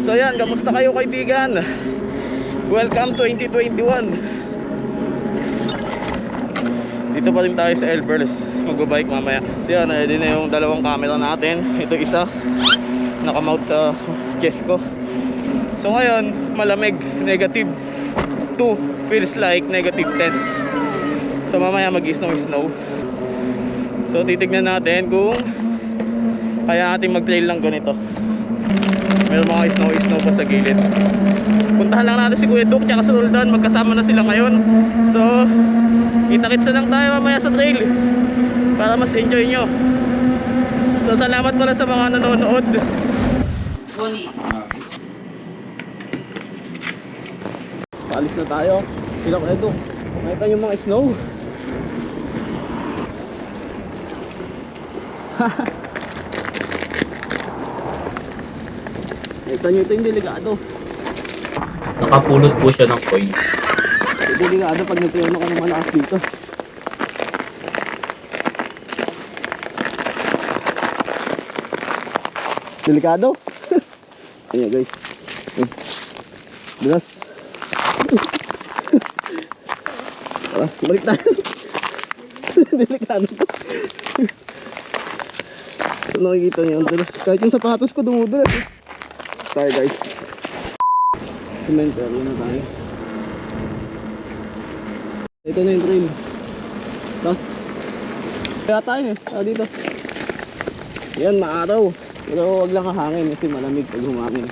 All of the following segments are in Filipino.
So yan, kamusta kayo kaibigan? Welcome 2021. Dito pa rin tayo sa Elbers. Magbabike mamaya. So yan, ready na yung dalawang camera natin. Ito isa, nakamount sa chest ko. So ngayon, malamig, negative 2, feels like negative 10. So mamaya mag-snow. So titignan natin kung kaya natin mag-trail lang ganito. Meron mga snow pa sa gilid. Puntahan lang natin si Kuya Duke tsaka si Roldan. Magkasama na sila ngayon. So kita-kits na lang tayo mamaya sa trail para mas enjoy nyo. So salamat pala sa mga nanonood. Paalis na tayo. Sila Kuya Duke, nakita nyo mga snow. Nakita nyo ito yung delikado. Nakapulot po siya ng coin. Delikado pag nagtuyon ako ng malakas dito. Delikado. Ayan guys. Bilas. Balik tayo. Delikado to. So nakikita nyo ang dulas. Kahit yung sapatos ko dumudulas eh. Tayo guys. Cemetery na tayo. Ito na yung trail. Tapos kaya tayo eh, dito. Yan, maaraw. Pero wag lang hangin kasi malamig pag humangin.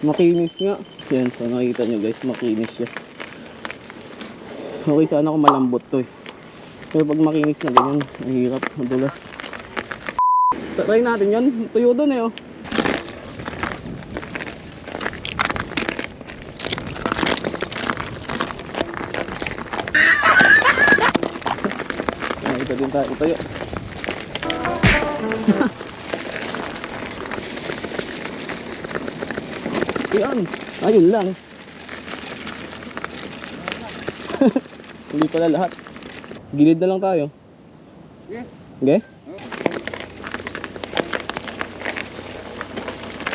Makinis nga. Yan, so nakikita nyo guys, makinis siya. Okay, sana kung malambot to eh. Pero pag makinis na ganyan, mahirap, madulas. Try natin yan, tuyo doon eh oh. Ito din tayo, ito yun. Yan, ayun lang. Hindi pala lahat. Gilid na lang tayo. Okay?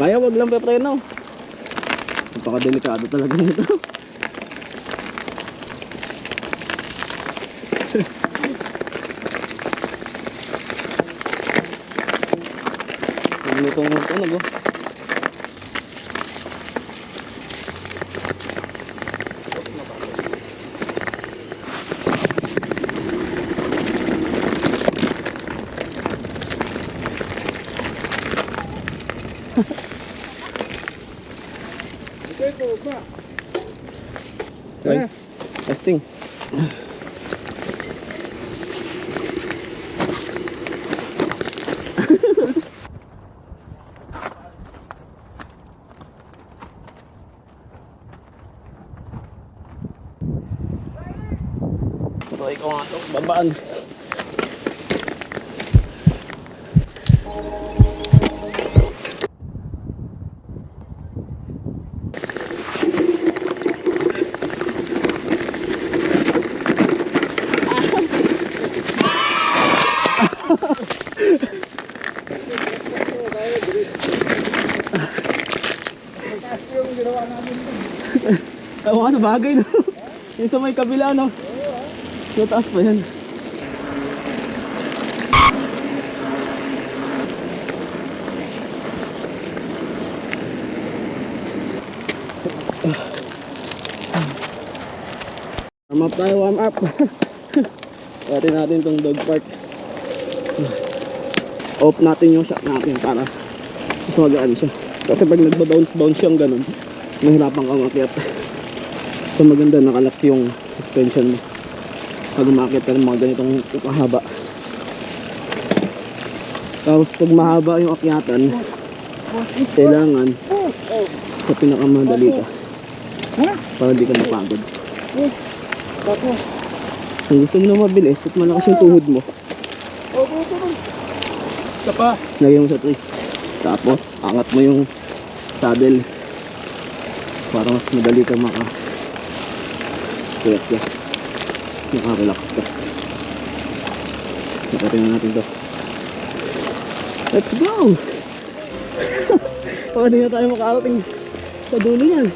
Kaya wag lang pepreno. Napakadelikado talaga nito. Lutong tunog oh. Okay, testing. Try ko nga ito, babaan. Tawa nga sa bagay no. Yung sa may kabila no. So taas pa yan. Warm up tayo, warm up. Pati natin tong dog park. Off natin yung shot natin para mas magaan siya. Kasi pag nagba-bounce yung ganun, mahirapan kang umakyat. So maganda nakalock yung suspension mo pag umakyat ka ng mga ganitong mahaba. Tapos pag mahaba yung akyatan, kailangan sa pinakamadali ka para di ka mapagod. Kung gusto mo na mabilis at malakas yung tuhod mo, lagay mo sa tree. Tapos angat mo yung saddle para mas madali ka maka-relax ka. Nakatingnan natin to. Let's go! Baka di na tayo makarating sa dulo niyan.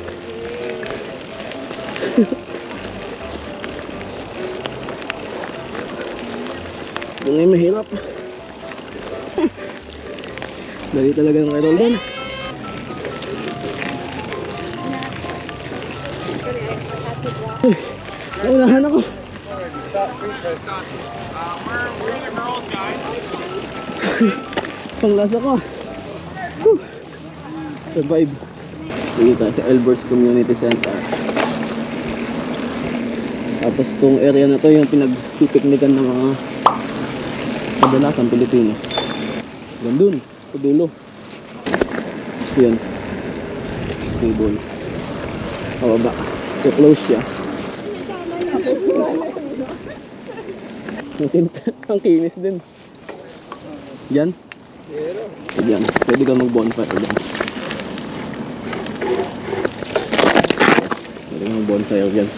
Doon ay mahirap. Dali talaga ng idol doon. Naunahan ako. Panglasa ko. Survive. Sige tayo sa Elbers Community Center. Tapos tong area na to yung pinagpipiknikan ng mga kadalasang Pilipino. Gandun, sa dulo. Yan. Table. Pababa. So close siya. Ang kinis din. Yan. Yan. Pwede ka mag-bonfire dyan. Pwede ka mag-bonfire dyan.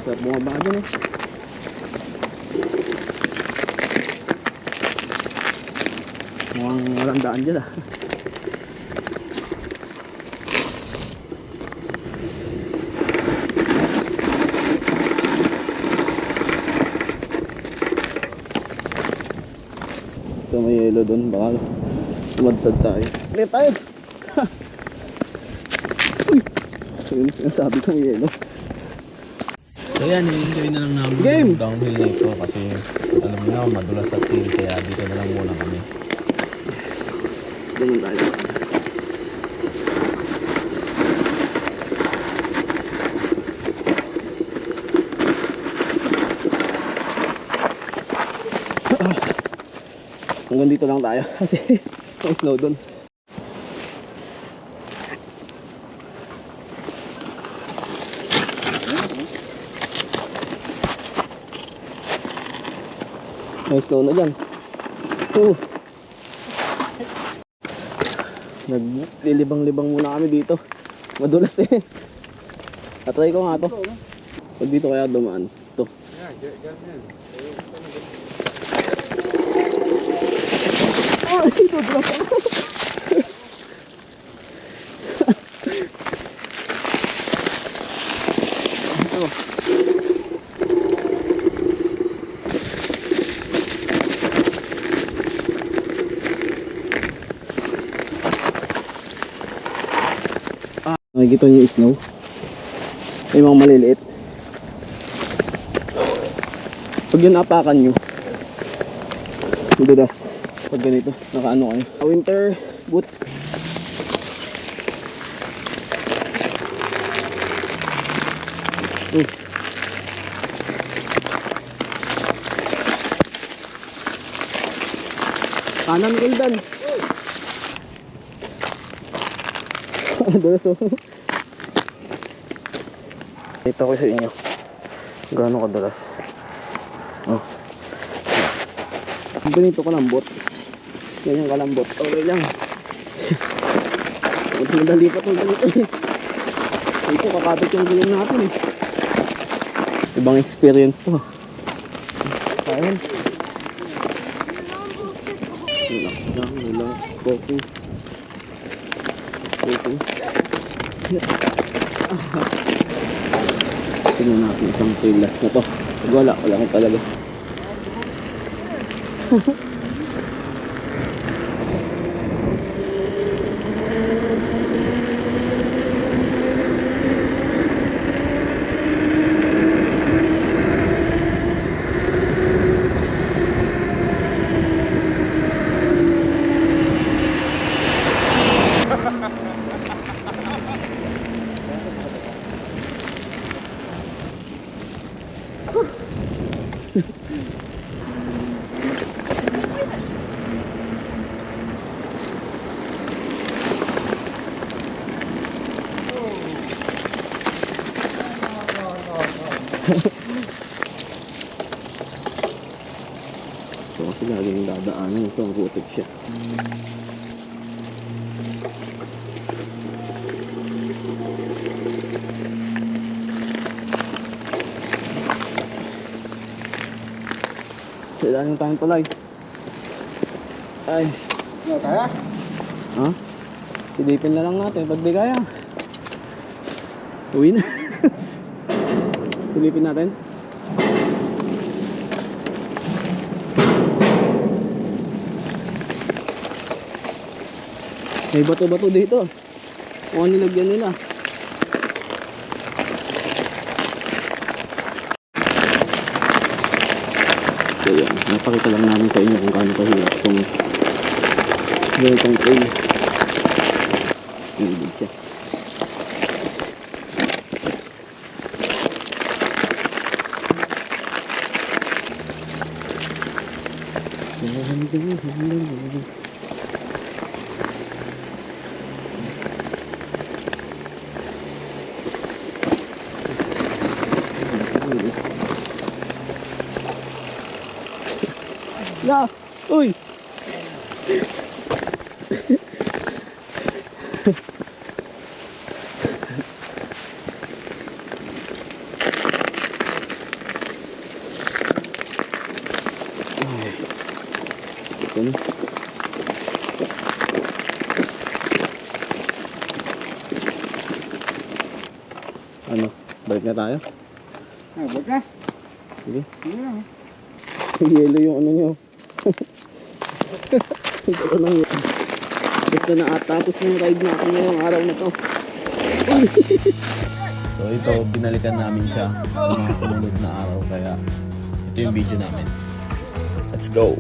Sarap bumaba dyan eh. Mukhang walang daan dyan ah. So may yelo doon, baka sumadsad tayo. Ulit tayo! Uy! So yun sinasabi ko may yelo. So yan, i-enjoy na lang namin Game! yung downhill nito kasi alam niyo na, madulas sa team kaya dito na lang muna kami. Ganun tayo. Hanggang dito lang tayo kasi may snow doon. May snow na dyan. Naglilibang-libang muna kami dito. Madulas eh. Atry ko nga to. Pag dito kaya dumaan. Ito. Ay, ito drop ako. Nakikita niyo yung snow. May mga maliliit. Pag yun napakan nyo, madulas. Pag ganito, nakaano kayo. Winter boots. Kanan Gildan. Madulas oh. Ito ko sa inyo gaano kadalas. Oh. Ganito kalambot. Ganyan kalambot. Okay lang. Mas madali pa itong ganito eh. Ito kakapit yung gulong natin eh. Ibang experience to. Ayan. Relax lang. Relax. Focus. Focus. Tingnan natin isang silas na to. Wala ko talaga. So kasi laging dadaanan so ang putik siya. So ilalim tayong tulay. Ay. Kaya? Ha? Silipin na lang natin pag di kaya. Uwi na. Silipin natin. May bato-bato dito. Kung ano nilagyan nila. So yan, napakita lang namin sa inyo kung paano kahirap itong ganitong trail. Hindi siya. Ya, uy. Ito na. Ano? Balik na tayo? Huwag na. Sige. Sige lang. Yelo yung ano nyo. Ito na yun. Gusto na at tapos ng ride natin ngayong araw na to. So ito, binalikan namin siya sa mga sumunod na araw. Kaya ito yung video namin. Let's go!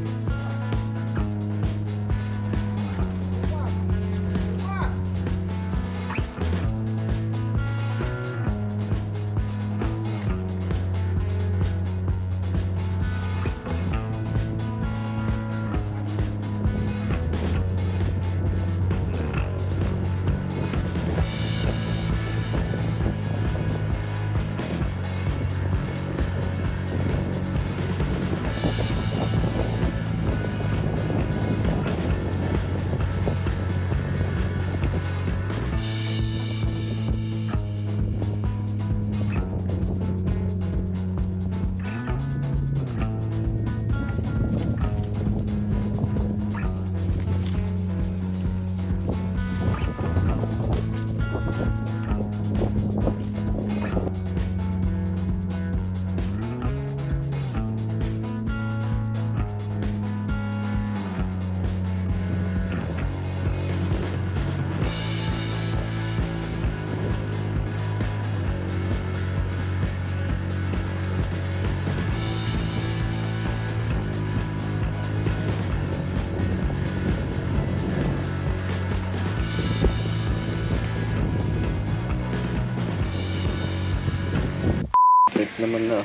Naman na.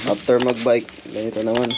After magbike, ganito naman.